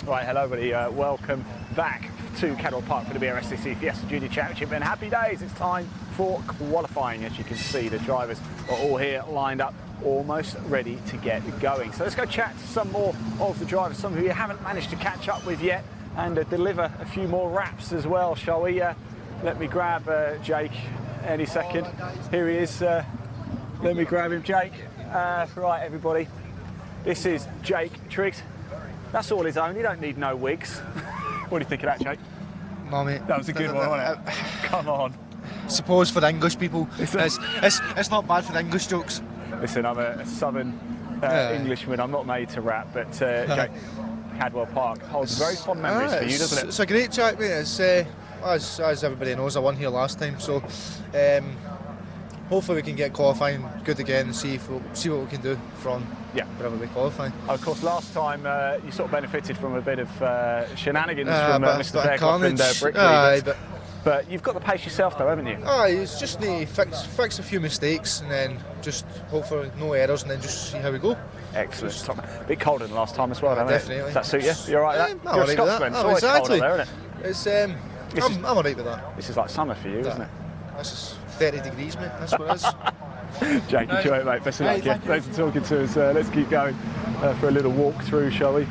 Right, hello everybody, welcome back to Cadwell Park for the BRSCC Fiesta Junior Championship, and happy days, it's time for qualifying. As you can see, the drivers are all here lined up, almost ready to get going. So let's go chat to some more of the drivers, some who you haven't managed to catch up with yet, and deliver a few more wraps as well, shall we? Let me grab Jake any second. Here he is, let me grab him, Jake. Right everybody, this is Jake Triggs. That's all his own, you don't need no wigs. What do you think of that, Jake? No, mate. That was a good one, wasn't it? Come on. Suppose for the English people, it's not bad for the English jokes. Listen, I'm a southern Englishman, I'm not made to rap, but Jake, Cadwell Park holds very fond memories for you, doesn't it? It's a great track, mate. It's, as everybody knows, I won here last time, so hopefully we can get qualifying good again and see what we can do from wherever we qualify. Of course, last time you sort of benefited from a bit of shenanigans from Mr. Fairclough and Brickley. But you've got the pace yourself, though, haven't you? It's just need to fix a few mistakes and then just hope for no errors and then just see how we go. Excellent. A bit colder than last time as well, definitely. Does that suit you? You're all right with that? You're a Scotsman, it's always exactly. cold out there, isn't it? I'm all right with that. This is like summer for you, isn't it? This is 30 degrees, mate. That's what it is. Jake, enjoy it, mate. Best of luck. Thanks for talking to us. Let's keep going for a little walk through, shall we?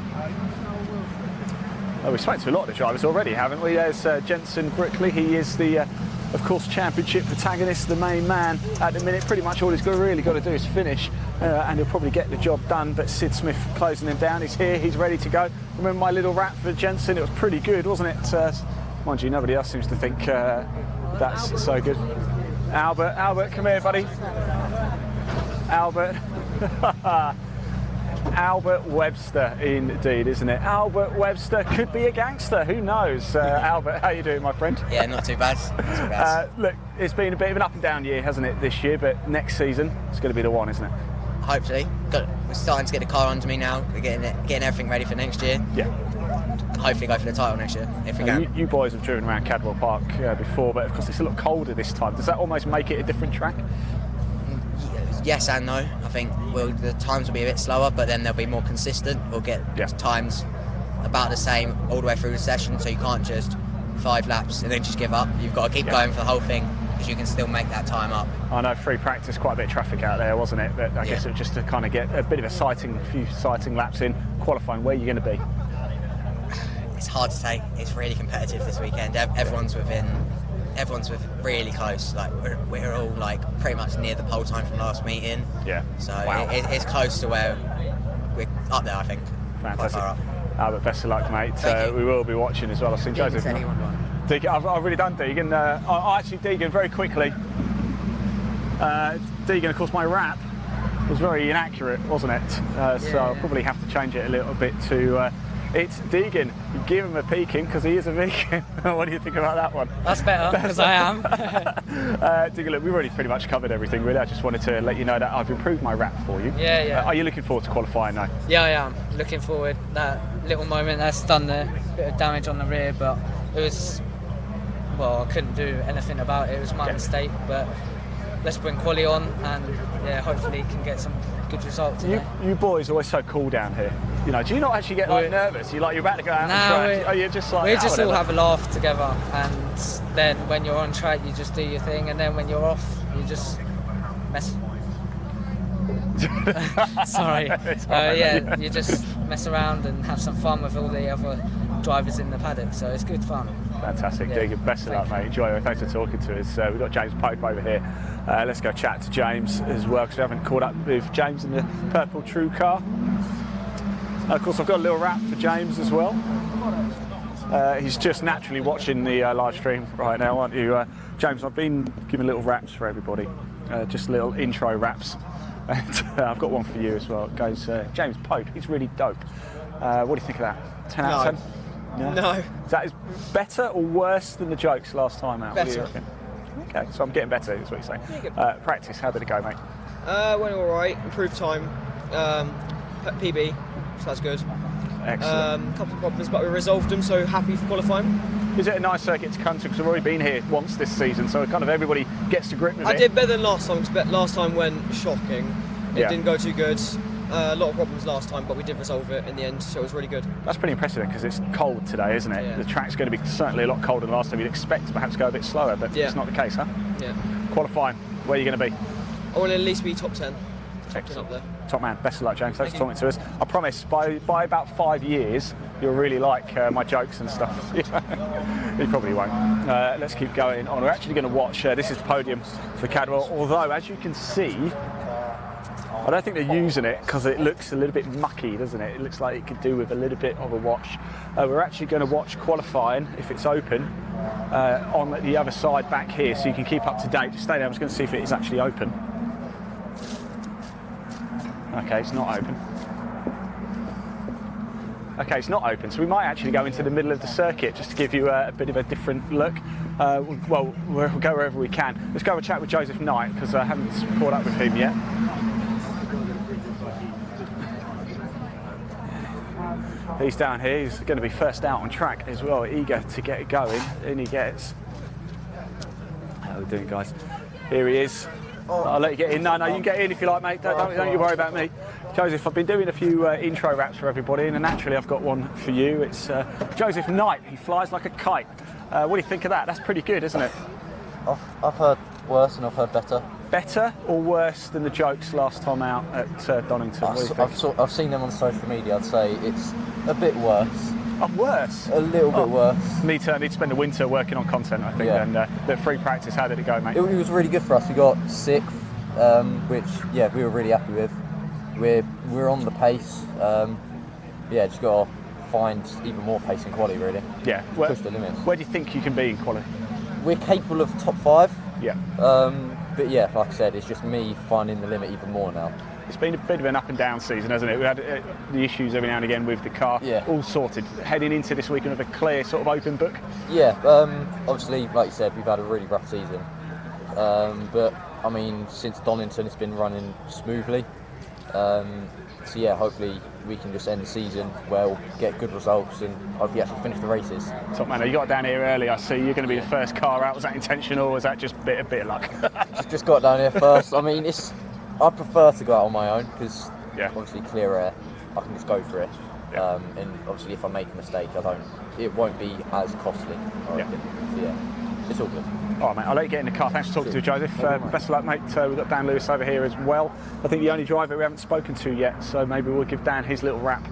We've spoken to a lot of the drivers already, haven't we? There's Jensen Brickley. He is the, of course, championship protagonist, the main man at the minute. Pretty much all he's really got to do is finish, and he'll probably get the job done. But Sid Smith closing him down. He's here. He's ready to go. Remember my little rap for Jensen? It was pretty good, wasn't it? Mind you, nobody else seems to think that's so good. Albert, come here, buddy. Albert. Albert Webster, indeed, isn't it? Albert Webster could be a gangster. Who knows? Albert, how you doing, my friend? Yeah, not too bad. Not too bad. Look, it's been a bit of an up and down year, hasn't it, this year? But next season, it's going to be the one, isn't it? Hopefully. We're starting to get the car under me now. We're getting everything ready for next year. Yeah. Hopefully go for the title next year, if we can. You boys have driven around Cadwell Park before, but of course it's a lot colder this time. Does that almost make it a different track? Yes and no. I think the times will be a bit slower, but then they'll be more consistent. We'll get times about the same all the way through the session, so you can't just 5 laps and then just give up. You've got to keep going for the whole thing, because you can still make that time up. I know free practice, quite a bit of traffic out there, wasn't it? But I guess it was just to kind of get a bit of a few sighting laps in, qualifying. Where are you going to be? It's hard to say. It's really competitive this weekend. Everyone's really close. Like we're all like pretty much near the pole time from last meeting. Yeah. So it's close to where we're up there, I think. Fantastic. Albert, best of luck, mate. We will be watching as well. I've seen Joseph. Deegan, I've really done Deegan. Actually, Deegan, very quickly. Deegan, of course, my rap was very inaccurate, wasn't it? So I'll probably have to change it a little bit to. It's Deegan. Give him a peeking because he is a vegan. What do you think about that one? That's better, because I am. Deegan, look, we've already pretty much covered everything, really. I just wanted to let you know that I've improved my rap for you. Yeah. Are you looking forward to qualifying now? Yeah, I am. Looking forward. That little moment that's done a bit of damage on the rear, but it was, I couldn't do anything about it. It was my mistake, but let's bring quali on and hopefully can get some good results. You boys are always so cool down here. You know, do you not actually get nervous? You're about to go out on track? Are you just like? We just all have a laugh together, and then when you're on track, you just do your thing, and then when you're off, you just mess. Sorry. You just mess around and have some fun with all the other drivers in the paddock. So it's good fun. Fantastic, Deegan. Best of luck, mate. Enjoy it. Thanks for talking to us. We've got James Pope over here. Let's go chat to James as well, because we haven't caught up with James in the purple True car. Of course, I've got a little rap for James as well. He's just naturally watching the live stream right now, aren't you? James, I've been giving little raps for everybody, just little intro raps. And I've got one for you as well. It goes, James Pope, he's really dope. What do you think of that? 10 out of 10? No. Is that better or worse than the jokes last time out? Better. Okay, so I'm getting better, is what you're saying. Practice, how did it go, mate? Went all right, improved time, PB, so that's good. Excellent. Couple of problems, but we resolved them, so happy for qualifying. Is it a nice circuit to come to? Because I've already been here once this season, so kind of everybody gets to grip with it. I did better than last time, because last time went shocking. It didn't go too good. a lot of problems last time, but we did resolve it in the end, so it was really good. That's pretty impressive because it's cold today, isn't it? Yeah. The track's going to be certainly a lot colder than last time. You'd expect to perhaps go a bit slower, but it's not the case, huh? Yeah. Qualifying, where are you going to be? I want to at least be top 10. Excellent. Up there. Top man, best of luck, James. Thanks for talking to us. I promise, by about 5 years, you'll really like my jokes and stuff. You probably won't. Let's keep going on. We're actually going to watch, this is the podium for Cadwell, although, as you can see, I don't think they're using it because it looks a little bit mucky, doesn't it? It looks like it could do with a little bit of a wash. We're actually going to watch qualifying, if it's open, on the other side back here, so you can keep up to date. Just stay there, I'm just going to see if it is actually open. Okay, it's not open. Okay, it's not open, so we might actually go into the middle of the circuit just to give you a bit of a different look. Well, we'll go wherever we can. Let's go have a chat with Joseph Knight, because I haven't caught up with him yet. He's down here, he's going to be first out on track as well, eager to get it going, and he gets... How are we doing, guys? Here he is. I'll let you get in. No, you can get in if you like, mate. Don't you worry about me. Joseph, I've been doing a few intro raps for everybody, and naturally I've got one for you. It's Joseph Knight. He flies like a kite. What do you think of that? That's pretty good, isn't it? I've heard worse and I've heard better. Better or worse than the jokes last time out at Donington? I've seen them on social media. I'd say it's a bit worse. Oh, worse? A little bit worse. Me too. I need to spend the winter working on content, I think. Yeah. And the free practice, how did it go, mate? It was really good for us. We got 6th, which we were really happy with. We're on the pace. Just got to find even more pace in quali, really. Yeah. Push the limits. Where do you think you can be in quali? We're capable of top 5. Yeah. But yeah, like I said, it's just me finding the limit even more now. It's been a bit of an up and down season, hasn't it? We had the issues every now and again with the car. Yeah. All sorted. Heading into this weekend with a clear sort of open book. Yeah. Obviously, like you said, we've had a really rough season. But I mean, since Donington, it's been running smoothly. So yeah, hopefully we can just end the season well, get good results, and hopefully actually finish the races. Top man, you got down here early. I see you're going to be the first car out. Was that intentional, or was that just a bit of luck? just got down here first. I mean, I prefer to go out on my own because obviously clear air, I can just go for it. Yeah. And obviously, if I make a mistake, it won't be as costly. I reckon. So yeah, it's all good. All right, mate, I'll let you get in the car. Thanks for talking to Joseph. Best of luck, mate. We've got Dan Lewis over here as well. I think the only driver we haven't spoken to yet, so maybe we'll give Dan his little rap,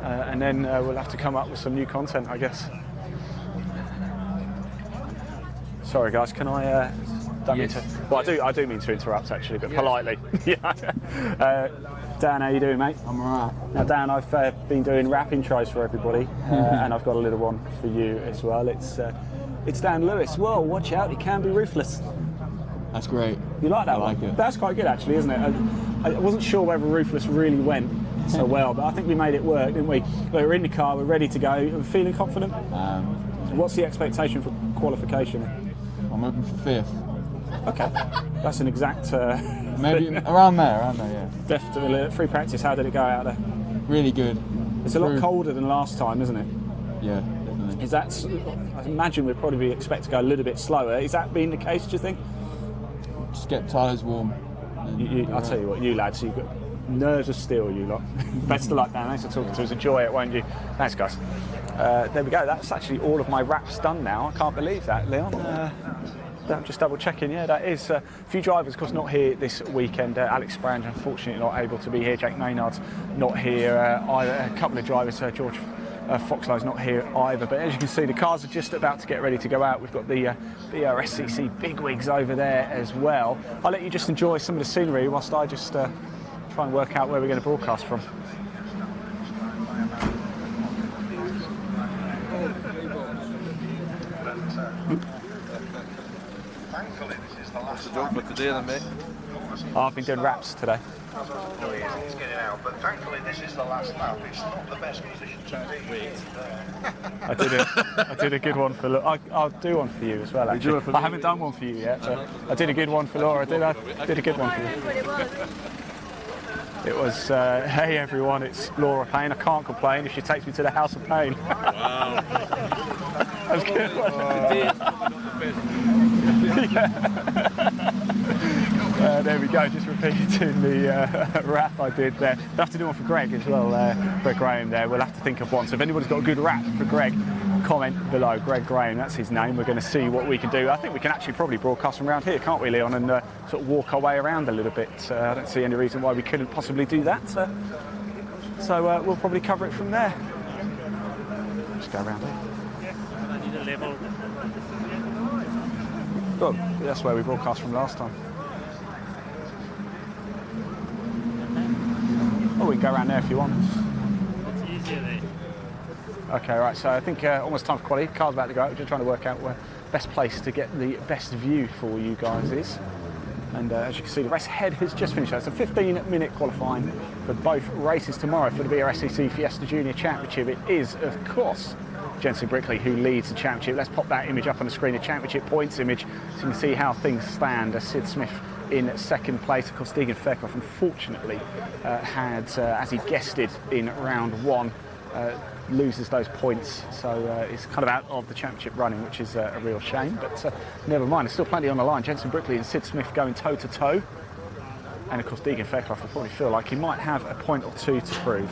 and then we'll have to come up with some new content, I guess. Sorry, guys, can I... I do mean to interrupt, actually, but politely. Dan, how you doing, mate? I'm alright. Now, Dan, I've been doing rap intros for everybody, and I've got a little one for you as well. It's Dan Lewis. Whoa, watch out, he can be ruthless. That's great. You like that I one? like it. That's quite good, actually, isn't it? I wasn't sure whether ruthless really went so well, but I think we made it work, didn't we? We were in the car, we're ready to go. Are we feeling confident? What's the expectation for qualification? I'm hoping for 5th. Okay, that's an exact... Maybe around there, yeah. Definitely. Free practice, how did it go out there? Really good. It's a lot colder than last time, isn't it? Yeah, definitely. Is that... I imagine we'd probably expect to go a little bit slower. Is that been the case, do you think? Just get tyres warm. I'll tell you what, you lads, you've got nerves of steel, you lot. Best of luck, Dan. Thanks for talking to us. Enjoy it, won't you? Thanks, guys. There we go. That's actually all of my raps done now. I can't believe that, Leon. I'm just double checking. Yeah, that is a few drivers, of course, not here this weekend. Alex Sprang, unfortunately, not able to be here. Jake Maynard's not here either. A couple of drivers, George Foxlow's not here either. But as you can see, the cars are just about to get ready to go out. We've got the BRSCC bigwigs over there as well. I'll let you just enjoy some of the scenery whilst I just try and work out where we're going to broadcast from. What's the job for today then, mate? I've been doing raps today. He's getting out, but thankfully this is the last lap. It's not the best position to be. I did a good one for I'll do one for you as well, actually. I haven't done one for you yet, but I did a good one for Laura. I did a good one for you. It was, hey everyone, it's Laura Payne. I can't complain if she takes me to the House of Pain. Wow. That was good. There we go, just repeating the rap I did there. We'll have to do one for Greg as well, Greg Graham there. We'll have to think of one. So if anybody's got a good rap for Greg, comment below. Greg Graham, that's his name. We're going to see what we can do. I think we can actually probably broadcast from around here, can't we, Leon, and sort of walk our way around a little bit. I don't see any reason why we couldn't possibly do that. So we'll probably cover it from there. Just go around here. Well, that's where we broadcast from last time. Oh, we can go around there if you want. It's easier there. Okay, right, so I think almost time for quality. Car's about to go out. We're just trying to work out where the best place to get the best view for you guys is. And as you can see, the race ahead has just finished. It's a 15-minute qualifying for both races tomorrow for the BRSCC Fiesta Junior Championship. It is, of course, Jensen Brickley who leads the championship. Let's pop that image up on the screen, the championship points image, so you can see how things stand. Sid Smith in second place. Of course, Deegan Faircroft, unfortunately, had, as he guessed it in round one, loses those points, so he's kind of out of the championship running, which is a real shame, but never mind. There's still plenty on the line. Jensen Brickley and Sid Smith going toe to toe, and of course Deegan Faircroft will probably feel like he might have a point or two to prove.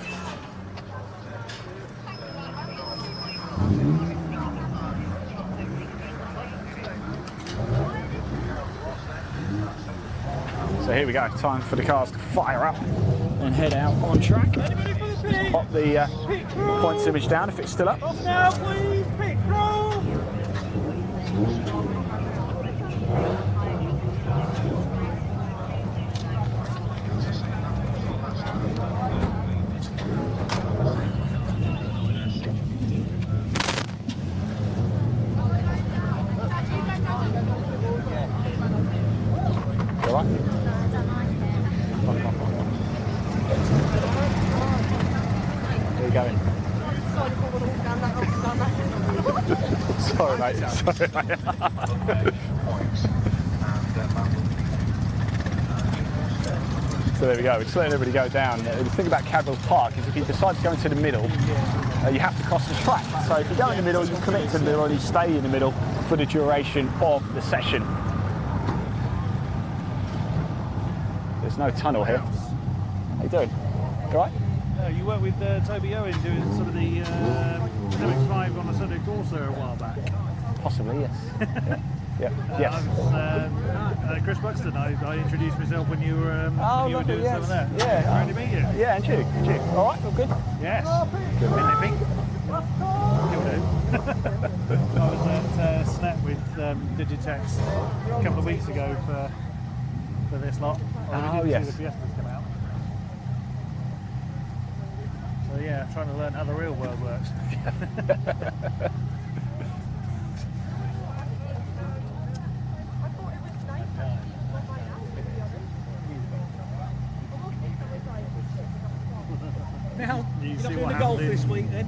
So here we go, time for the cars to fire up and head out on track. Just pop the points image down if it's still up. Off now, please, pit roll. All right. Where are you going? Sorry, mate. Sorry, mate. So there we go. We're just letting everybody go down. The thing about Cadwell Park is if you decide to go into the middle, you have to cross the track. So if you go in the middle, you commit to the middle and you stay in the middle for the duration of the session. There's no tunnel here. How you doing? All right? You worked with Toby Owen doing sort of the MX-5 on the Sunday Corsair a while back. Possibly, yes. Yes. I was, Chris Buxton, I introduced myself when you were, doing some of that. Yeah. Great to meet you. Yeah, and you. All right, all good? Yes. Good. I was at Snap with Digitex a couple of weeks ago for this lot. Oh, yes. The Fiestas come out. So yeah, trying to learn how the real world works. Now, You see you're not what doing the golf happened this week then?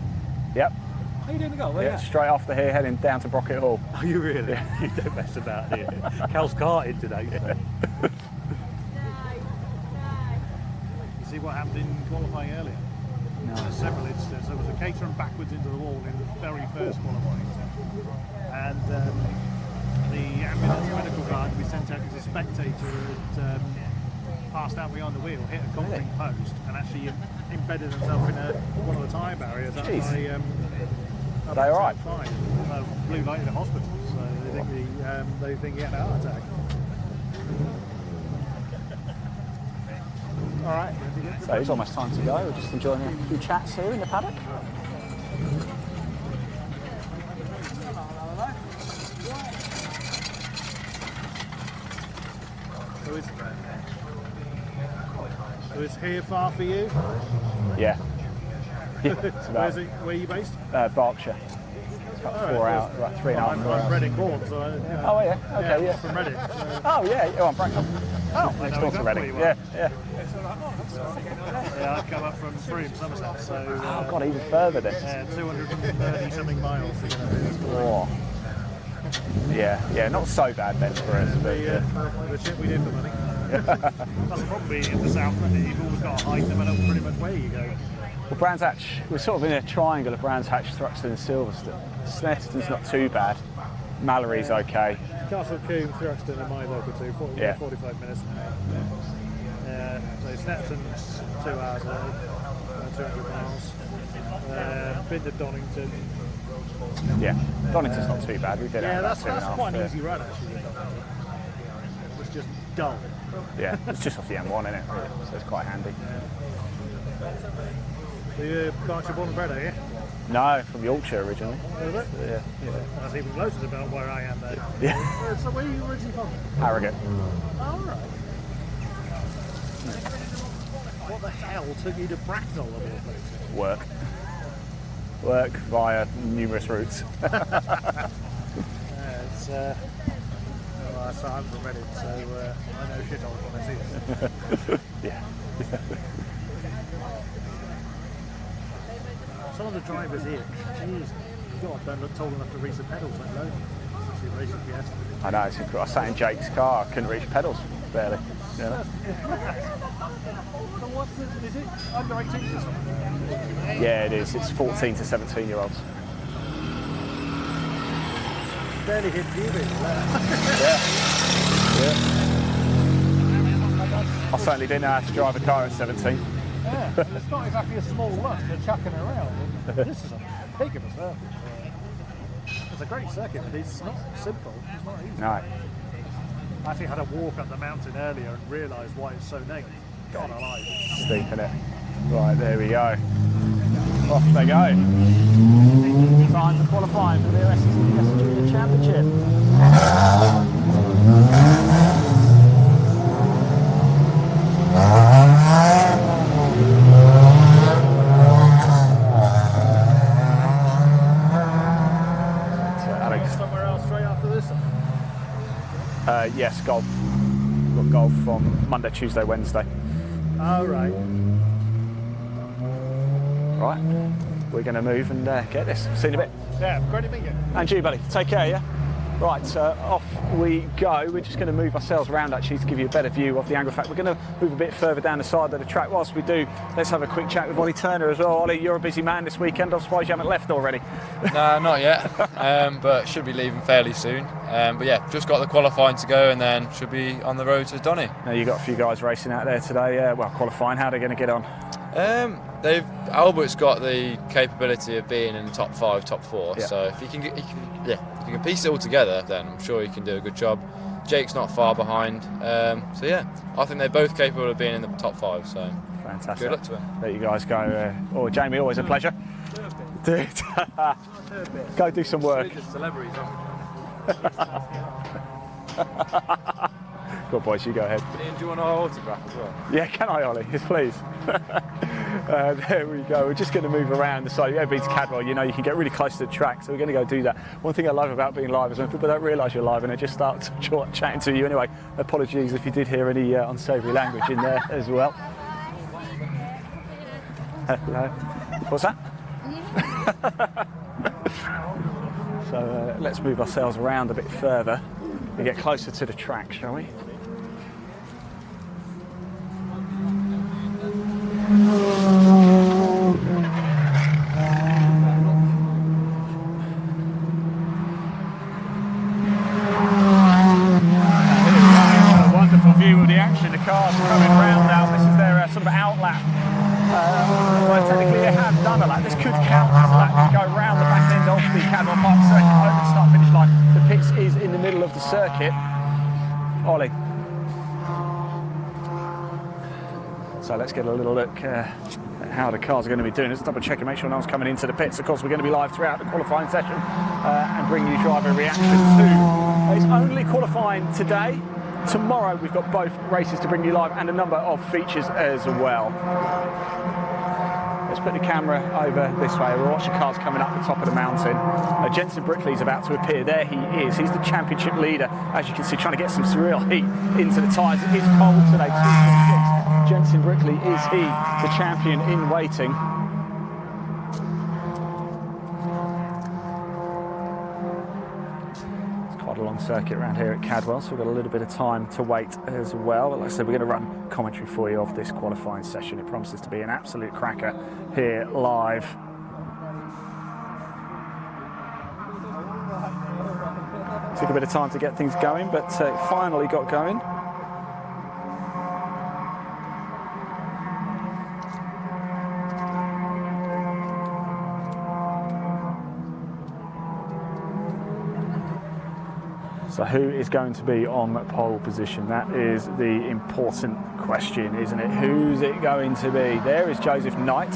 Yep. How are you doing the golf? Yeah, straight after here, heading down to Brocket Hall. Are you really? Yeah. You don't mess about here. Cal's karting today. So. You see what happened in qualifying earlier? No. Several incidents. There was a Caterham backwards into the wall in the very first qualifying. And the ambulance medical guard we sent out as a spectator had passed out behind the wheel, hit a concrete post, and actually embedded himself in one of the tyre barriers. Up by, they all right? Fine. Blue light in the hospital, so they think he had a heart attack. All right. So it's almost time to go. We're just enjoying a few chats here in the paddock. So is here far for you? Yeah. It's about, Where are you based? Berkshire. It's about 4 hours, about 3.5 I'm hours. Reading born, so Oh yeah. Okay. Yeah. from Reading. So. Oh yeah. Oh, I'm Bracknell. Oh, next door to Reading. Yeah. Yeah. Yeah, I come up from Froome, Somerset, so Oh God, even further then. 230 something miles to get up here. Oh. Yeah. Not so bad then for us, but The shit we do for money. That's the problem being in the south, that you've always got to hike no matter pretty much where you go. Well, Brands Hatch, we're sort of in a triangle of Brands Hatch, Thruxton and Silverstone. Snetterton's not too bad. Mallory's okay. Castle Coombe, Thruxton are my local two, 45 minutes. So Snetton's 2 hours early, 200 miles. Been to Donington. Yeah, Donington's not too bad. We did Yeah, it that's about 2.5. quite an easy run actually. With Donington. It was just dull. Yeah, it's just off the M1, isn't it? Really? So it's quite handy. So you're Berkshire born and bred, are you? No, from Yorkshire originally. Is it? Yeah. That's even closer to about where I am though. Yeah. So where are you originally from? Harrogate. All right. What the hell took you to Bracknell of all places? Work via numerous routes. It's, well, so I'm from Reading, so I know shit holes when I see it. Yeah. Some of the drivers here, geez, God, don't look tall enough to reach the pedals, let alone actually racing Fiesta. I know, it's incredible. I sat in Jake's car, I couldn't reach pedals, barely. You know? So what's the, is it under 18s or something? Yeah, it is. It's 14 to 17 year olds. Barely hit puberty. I certainly didn't know how to drive a car at 17. Yeah, it's not exactly a small rush for chucking around. This is a pig of a circuit. It's a great circuit, but it's not simple. It's not easy. No. I actually had a walk up the mountain earlier and realised why it's so named. God alive. Steep, innit? Right, there we go. Off they go. Time for qualifying for the SSC Junior Championship. Somewhere else straight after this? Yes, golf. Got golf from Monday, Tuesday, Wednesday. Oh, right. Right, we're going to move and get this. See you in a bit. Yeah, great to meet you. And you, buddy. Take care, yeah? Right, off we go. We're just going to move ourselves around actually to give you a better view of the angle. In fact, we're going to move a bit further down the side of the track. Whilst we do, let's have a quick chat with Ollie Turner as well. Ollie, you're a busy man this weekend. I'm surprised you haven't left already. No, not yet, but should be leaving fairly soon. But yeah, just got the qualifying to go and then should be on the road to Donny. Now, you've got a few guys racing out there today. Well, qualifying. How are they going to get on? Albert's got the capability of being in the top 5, top 4. Yeah. So if you can piece it all together, then I'm sure you can do a good job. Jake's not far behind. So yeah, I think they're both capable of being in the top 5. So fantastic. Good luck to them. There you guys go. Jamie, always a pleasure. Dude, go do some work. Celebrities, Good boys, you go ahead. Ian, do you want our autograph as well? Yeah, can I, Ollie? Yes, please. There we go. We're just going to move around the side. You've been to Cadwell, you know you can get really close to the track, so we're going to go do that. One thing I love about being live is when people don't realise you're live and they just start chatting to you. Anyway, apologies if you did hear any unsavoury language in there as well. Hello. What's that? So let's move ourselves around a bit further and get closer to the track, shall we? Wonderful view of the action. The cars coming round now. This is their sort of outlap. Well, technically they have done a lap. This could count as a lap to go round the back end of the Cadwell Park circuit over the start-finish line. The pits is in the middle of the circuit. Ollie. So let's get a little look at how the cars are going to be doing. Let's double check and make sure no one's coming into the pits. Of course, we're going to be live throughout the qualifying session and bring you driver reaction too. It's only qualifying today. Tomorrow we've got both races to bring you live and a number of features as well. Let's put the camera over this way. We're watching cars coming up the top of the mountain. Jensen Brickley is about to appear. There he is. He's the championship leader. As you can see, trying to get some surreal heat into the tyres. It is cold today, 2.6. Jensen Brickley, is he the champion in waiting? A long circuit around here at Cadwell, so we've got a little bit of time to wait as well. But like I said, we're going to run commentary for you of this qualifying session. It promises to be an absolute cracker here live. Took a bit of time to get things going, but finally got going. So who is going to be on pole position? That is the important question, isn't it? Who's it going to be? There is Joseph Knight.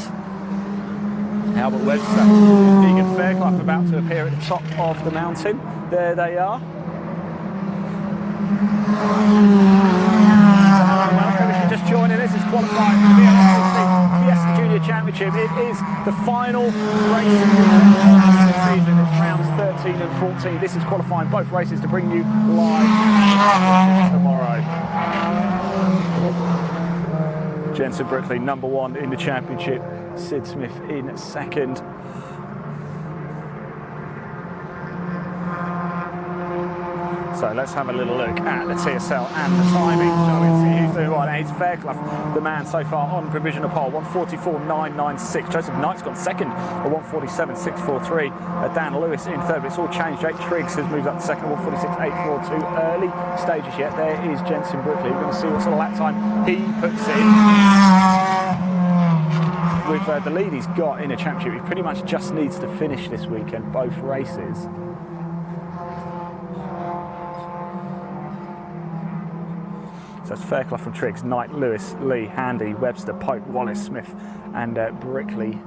Albert Webster, Deegan Fairclough about to appear at the top of the mountain. There they are. Welcome if you're just joining us. It's qualifying for the Fiesta Junior Championship. It is the final race of the season. It's rounds 13 and 14. This is qualifying both races to bring you live tomorrow. Jensen Brickley, #1 in the championship. Sid Smith in second. So let's have a little look at the TSL and the timing, shall we, see who's doing what. It's Fairclough, the man so far on provisional pole, 1:44.996. Joseph Knight's got second at 1:47.643. Dan Lewis in third, but it's all changed. Jake Triggs has moved up to second, 1:46.842. Early stages yet. There is Jensen Brickley. We're going to see what sort of lap time he puts in. With the lead he's got in the championship, he pretty much just needs to finish this weekend, both races. So it's Fairclough from Triggs, Knight, Lewis, Lee, Handy, Webster, Pope, Wallace, Smith and Brickley,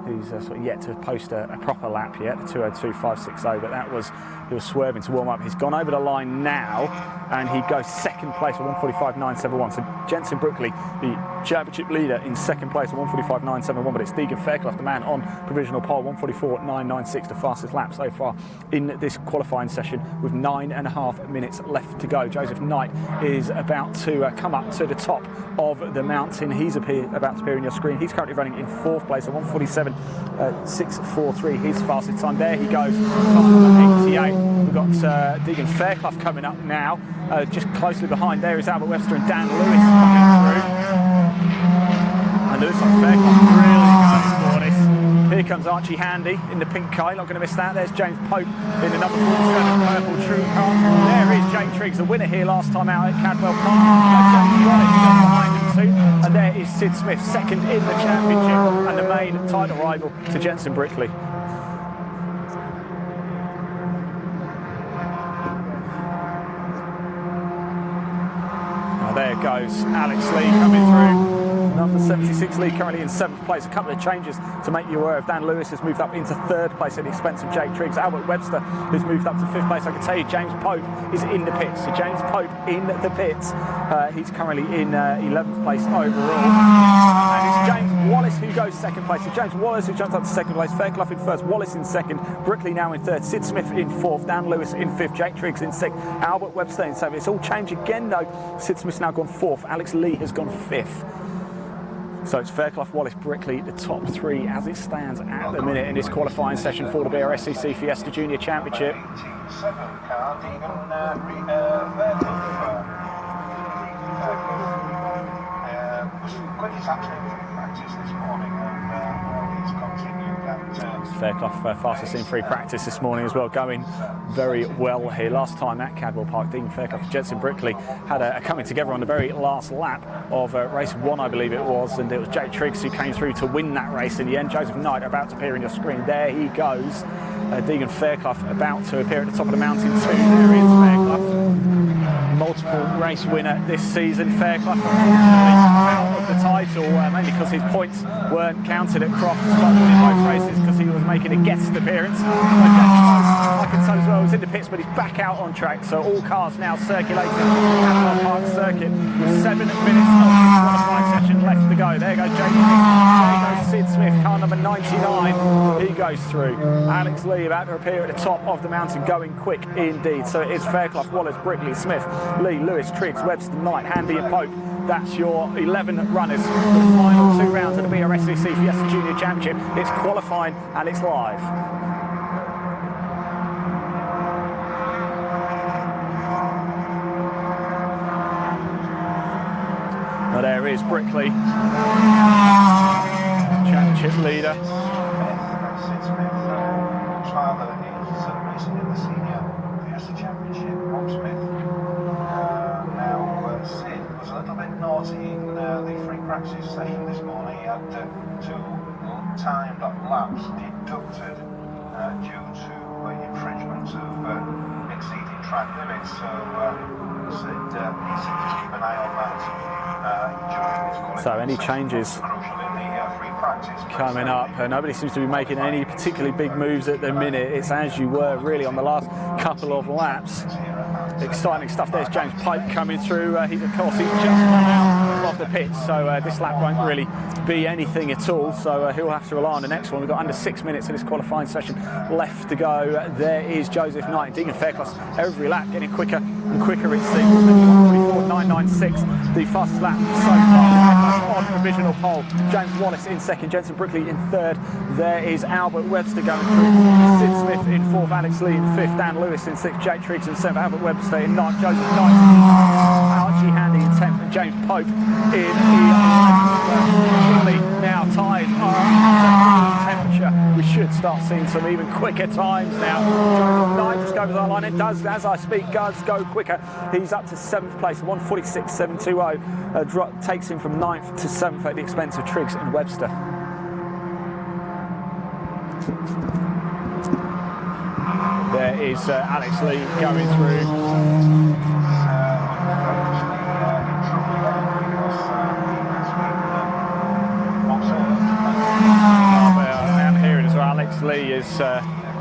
who's sort of yet to post a proper lap yet, the 2:02.560, but that was, he was swerving to warm up. He's gone over the line now and he goes second place at 1:45.971. So Jensen Brickley, the championship leader, in second place at 1:45.971, but it's Deegan Fairclough, the man on provisional pole, 1:44.996, the fastest lap so far in this qualifying session with 9.5 minutes left to go. Joseph Knight is about to come up to the top of the mountain. He's about to appear on your screen. He's currently running in fourth place at 1:47.643, his fastest time. There he goes, car number 88. We've got Deegan Fairclough coming up now, just closely behind. There is Albert Webster and Dan Lewis coming through. And it looks like Fairclough really going for this. Here comes Archie Handy in the pink kite, not going to miss that. There's James Pope in the number 47 purple true car. There is Jake Triggs, the winner here last time out at Cadwell Park. James Wallace just behind him too. And there is Sid Smith, second in the championship and the main title rival to Jensen Brickley. There goes Alex Lee coming through. Number 76 Lee currently in 7th place. A couple of changes to make you aware of. Dan Lewis has moved up into 3rd place at the expense of Jake Triggs. Albert Webster has moved up to 5th place. I can tell you James Pope is in the pits. So James Pope in the pits. He's currently in 11th place overall. And it's James Wallace who goes 2nd place. So James Wallace who jumps up to 2nd place. Fairclough in 1st. Wallace in 2nd. Brickley now in 3rd. Sid Smith in 4th. Dan Lewis in 5th. Jake Triggs in 6th. Albert Webster in 7th. It's all changed again though. Sid Smith's now gone 4th. Alex Lee has gone 5th. So it's Fairclough, Wallace, Brickley, the top 3 as it stands at the minute in this qualifying session for the BRSCC Fiesta Junior Championship. Fairclough fastest in free practice this morning as well, going very well here. Last time at Cadwell Park, Deegan Fairclough and Jensen Brickley had a coming together on the very last lap of race 1, I believe it was, and it was Jake Triggs who came through to win that race in the end. Joseph Knight about to appear on your screen. There he goes. Deegan Fairclough about to appear at the top of the mountain too. There is Fairclough, multiple race winner this season. Fairclough unfortunately out of the title, mainly because his points weren't counted at Croft despite winning both races because he was making a guest appearance. I can tell as well, was in the pits, but he's back out on track. So all cars now circulating the Cadwell Park circuit with 7 minutes of this qualifying session left to go. There goes Jake. There goes Sid Smith, car number 99. He goes through. Alex Lee about to appear at the top of the mountain, going quick indeed. So it is Fairclough, Wallace, Brickley, Smith, Lee, Lewis, Triggs, Webster, Knight, Handy and Pope. That's your 11 runners for the final 2 rounds of the BRSCC Fiesta Junior Championship. It's qualifying and it's live. Now there is Brickley, championship leader. His father is racing in the senior Fiesta Championship. practice session this morning. He had 2 timed laps deducted due to infringement of exceeding track limits. So said he said just keep an eye on that during this qualifying. So any changes coming up? Nobody seems to be making any particularly big moves at the minute. It's as you were really on the last couple of laps. Exciting stuff. There's James Pope coming through. He's of course he's just come out of the pits, so this lap won't really be anything at all. So he'll have to rely on the next one. We've got under 6 minutes of this qualifying session left to go. There is Joseph Knight, Deegan Fairclough. Every lap getting quicker and quicker. It seems 1:44.996, the fastest lap so far on provisional pole. James Wallace in second, Jensen Brickley in third. There is Albert Webster going through. Sid Smith in fourth, Alex Lee in fifth, Dan Lewis in sixth, Jake Triggs in seventh, Albert Webster in ninth, Joseph Knight, Archie Handy in 10th, and James Pope in 11th. Now tied temperature. We should start seeing some even quicker times now. Joseph Knight just goes our line and does, as I speak, does go quicker. He's up to 7th place, 1:46.720. Takes him from 9th to 7th at the expense of Triggs and Webster. There is Alex Lee going through. I'm hearing as well, Alex Lee is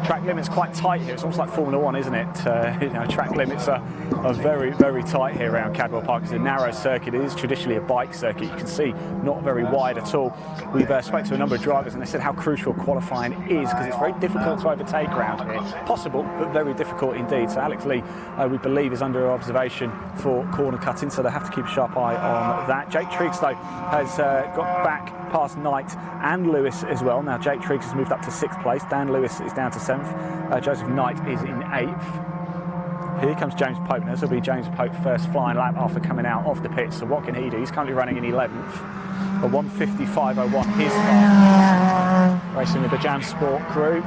track limits quite tight here. It's almost like Formula One, isn't it? Track limits are very, very tight here around Cadwell Park. It's a narrow circuit. It is traditionally a bike circuit. You can see not very wide at all. We've spoken to a number of drivers and they said how crucial qualifying is because it's very difficult to overtake around here. Possible, but very difficult indeed. So Alex Lee, we believe, is under observation for corner cutting, so they have to keep a sharp eye on that. Jake Triggs, though, has got back past Knight and Lewis as well. Now Jake Triggs has moved up to 6th place. Dan Lewis is down to 7th. Joseph Knight is in 8th. Here comes James Pope. This will be James Pope's first flying lap after coming out of the pits. So what can he do? He's currently running in 11th. A 1:55.01 his fastest. Racing with the Jam Sport crew.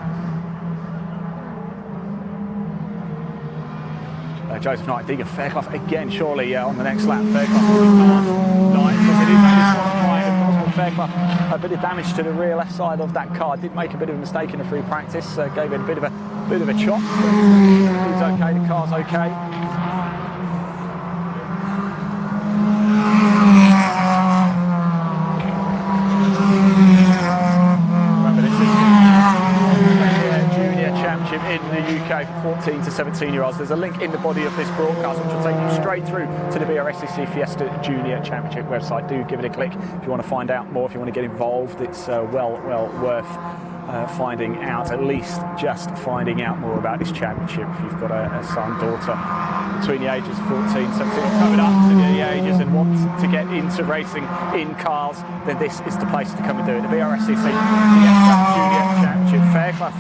Joseph Knight, Deegan Fairclough again, surely on the next lap. Fairclough will be past Knight because it is only qualifying. Fairclough, a bit of damage to the rear left side of that car. Did make a bit of a mistake in the free practice. Gave it a bit of a chop. He's okay. The car's okay. Remember, this is the Junior Championship in the UK for 14 to 17-year-olds. There's a link in the body of this broadcast which will take you straight through to the BRSCC Fiesta Junior Championship website. Do give it a click if you want to find out more, if you want to get involved. It's well worth finding out, at least just finding out more about this championship. If you've got a son, daughter between the ages of 14, 17, coming up to the ages and want to get into racing in cars, then this is the place to come and do it. The BRSCC Junior Championship. Fairclough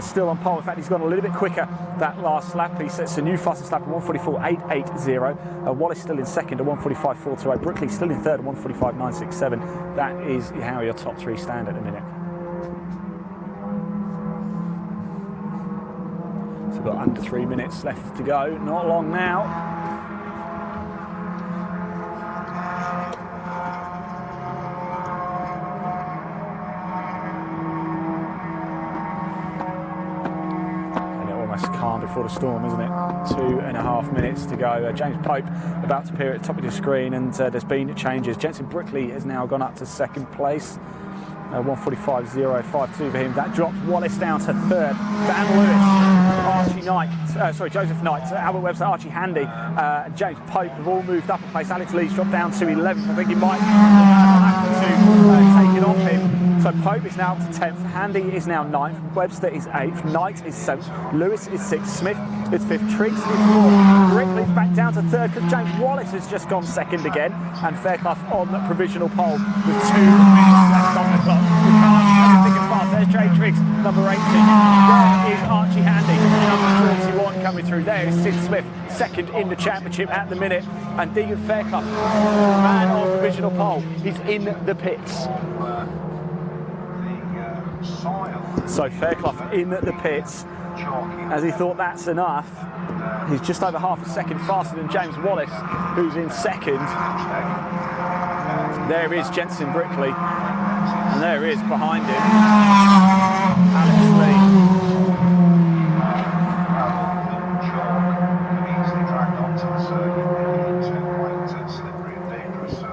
still on pole. In fact, he's gone a little bit quicker that last lap. He sets a new fastest lap at 1:44.880. Wallace still in second at 1:45.428. Brickley still in third at 1:45.967. That is how your top three stand at the minute. So we've got under 3 minutes left to go. Not long now. Calm before the storm, isn't it? 2.5 minutes to go. James Pope about to appear at the top of the screen, and there's been changes. Jensen Brickley has now gone up to 2nd place. 1:45.052 for him. That drops Wallace down to 3rd. Dan Lewis, Joseph Knight, Albert Webster, Archie Handy, James Pope have all moved up a place. Alex Lee's dropped down to 11th. I think he might have to take it off him. So Pope is now up to 10th, Handy is now 9th, Webster is 8th, Knight is 7th, Lewis is 6th, Smith is 5th, Triggs is 4th, Brickley's back down to 3rd because James Wallace has just gone 2nd again, and Fairclough on the provisional pole with 2 minutes left on the clock. There's Jay Triggs, number 18. There is Archie Handy, number 41 coming through. There is Sid Smith, 2nd in the championship at the minute, and Deegan Fairclough, man on provisional pole. He's in the pits. So Fairclough in the pits, as he thought that's enough. He's just over half a second faster than James Wallace, who's in 2nd. There is Jensen Brickley, and there is behind him Alex Lee. Easily dragged onto the circuit, into quite slippery and dangerous. So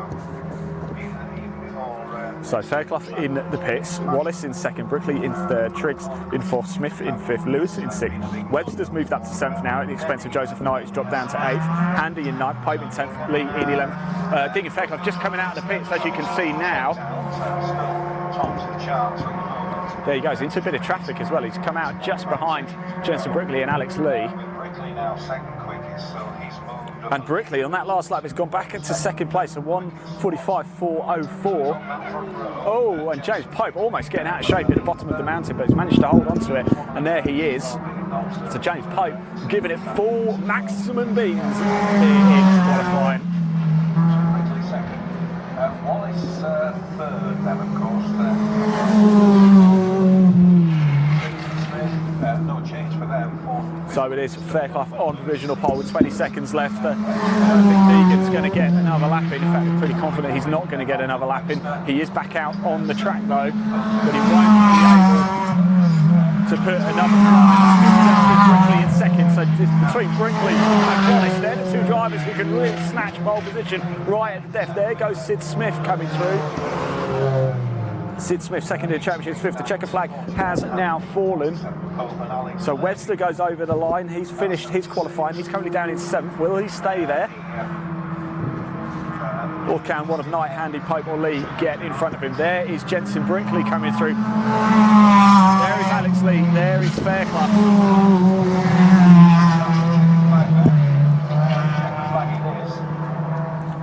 even before. So Fairclough in the pits, Wallace in second, Brickley in third, Triggs in fourth, Smith in fifth, Lewis in sixth. Webster's moved up to seventh now at the expense of Joseph Knight, who's dropped down to eighth. Handy in ninth, Pope in 10th, Lee in 11th. Deegan Fairclough just coming out of the pits, as you can see now. There he goes, into a bit of traffic as well. He's come out just behind Jensen Brickley and Alex Lee. Brickley now second quickest, so he's moved. And Brickley on that last lap has gone back into second place at 1:45.404. Oh, and James Pope almost getting out of shape at the bottom of the mountain, but he's managed to hold on to it, and there he is. So James Pope giving it full maximum beams in qualifying. Brickley second. Wallace third, then of course. No change for them. So it is Fairclough on provisional pole with 20 seconds left. I think Deegan's going to get another lap in. In fact, I'm pretty confident he's not going to get another lap in. He is back out on the track though, but he won't be able to put another Brickley in second. So between Brickley and Wallace, they're the two drivers who can really snatch pole position right at the death. There goes Sid Smith coming through. Sid Smith, second in the championship, fifth. The checker flag has now fallen. So Webster goes over the line. He's finished his qualifying. He's currently down in seventh. Will he stay there? Or can one of Knight, Handy, Pope or Lee get in front of him? There is Jensen Brickley coming through. There is Alex Lee. There is Fairclough.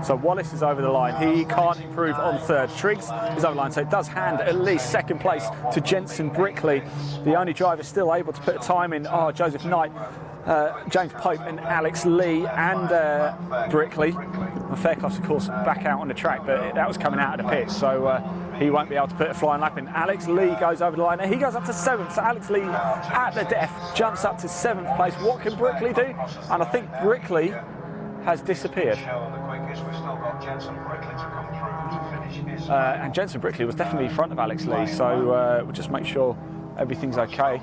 So Wallace is over the line. He can't improve on third. Triggs is over the line, so it does hand at least second place to Jensen Brickley. The only driver still able to put a time in are Joseph Knight, James Pope and Alex Lee and Brickley. And Fairclough's of course back out on the track, but that was coming out of the pits, so he won't be able to put a flying lap in. Alex Lee goes over the line, and he goes up to seventh. So Alex Lee at the death jumps up to seventh place. What can Brickley do? And I think Brickley has disappeared. And Jensen Brickley was definitely in front of Alex Lee, so we'll just make sure everything's okay.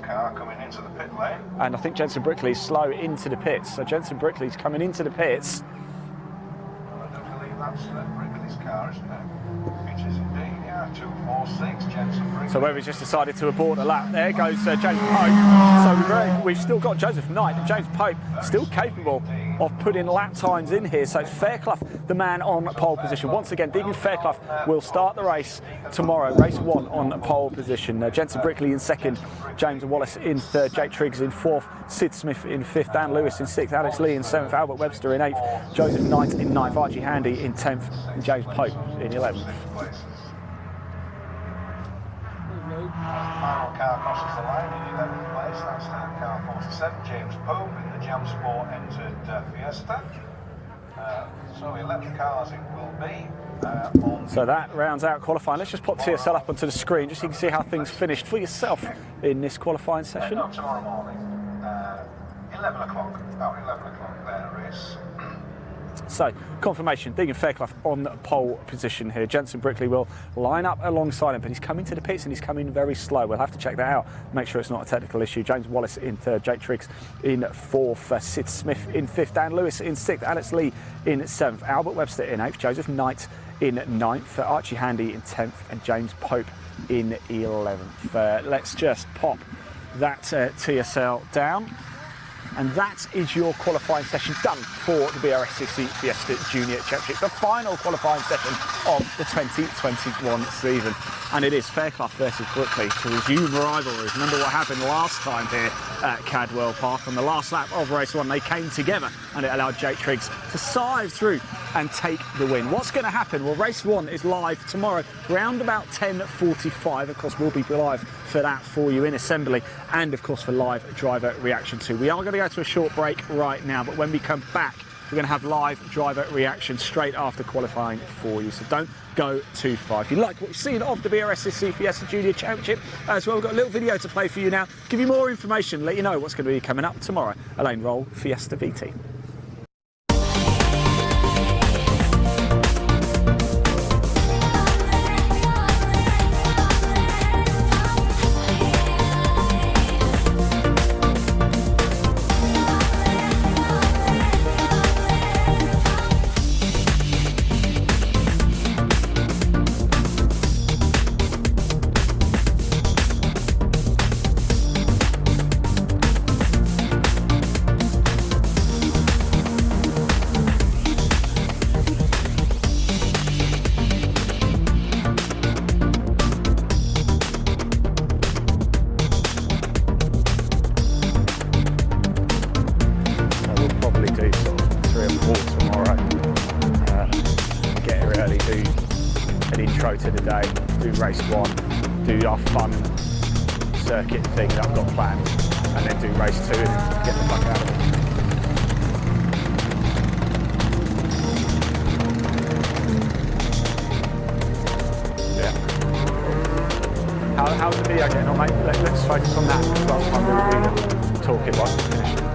And I think Jensen Brickley's slow into the pits, so Jensen Brickley's coming into the pits. I don't believe that's Brickley's car, isn't it? It is indeed, yeah, 246, Jensen Brickley. So where he's just decided to abort a lap. There goes James Pope. So we've still got Joseph Knight and James Pope still capable of putting lap times in here. So it's Fairclough, the man on pole position. Once again, Deegan Fairclough will start the race tomorrow. Race 1 on pole position. Jensen Brickley in second, James Wallace in third, Jake Triggs in fourth, Sid Smith in fifth, Dan Lewis in sixth, Alex Lee in seventh, Albert Webster in eighth, Joseph Knight in ninth, Archie Handy in 10th, and James Pope in 11th. Final car crosses the line in 11th place. That's car 47, James Pope in the Jam Sport entered Fiesta. So 11 cars it will be. So that rounds out qualifying. Let's just pop TSL up onto the screen just so you can see how things finished for yourself in this qualifying session. Tomorrow morning, 11 o'clock, about 11 o'clock there is. So, confirmation, Deegan Fairclough on pole position here. Jensen Brickley will line up alongside him, but he's coming to the pits and he's coming very slow. We'll have to check that out, make sure it's not a technical issue. James Wallace in third, Jake Triggs in fourth, Sid Smith in fifth, Dan Lewis in sixth, Alex Lee in seventh, Albert Webster in eighth, Joseph Knight in ninth, Archie Handy in 10th, and James Pope in 11th. Let's just pop that TSL down. And that is your qualifying session done for the BRSCC Fiesta Junior Championship, the final qualifying session of the 2021 season. And it is Fairclough versus Brickley to resume rivalry. Remember what happened last time here at Cadwell Park. On the last lap of race 1, they came together and it allowed Jake Triggs to sive through and take the win. What's going to happen? Well, race 1 is live tomorrow, round about 10:45. Of course, we'll be live for that for you in assembly, and of course for live driver reaction too. We are going to go to a short break right now, but when we come back, we're going to have live driver reaction straight after qualifying for you, so don't go too far. If you like what you've seen of the BRSCC Fiesta Junior Championship as well, we've got a little video to play for you now, give you more information, let you know what's going to be coming up tomorrow. Elaine Roll, Fiesta VT. through race 1, do our fun circuit thing that I've got planned, and then do race 2 and get the fuck out of it. Yeah. How's the video getting on, mate? Let's focus on that, because last time we were talking whilst we finished.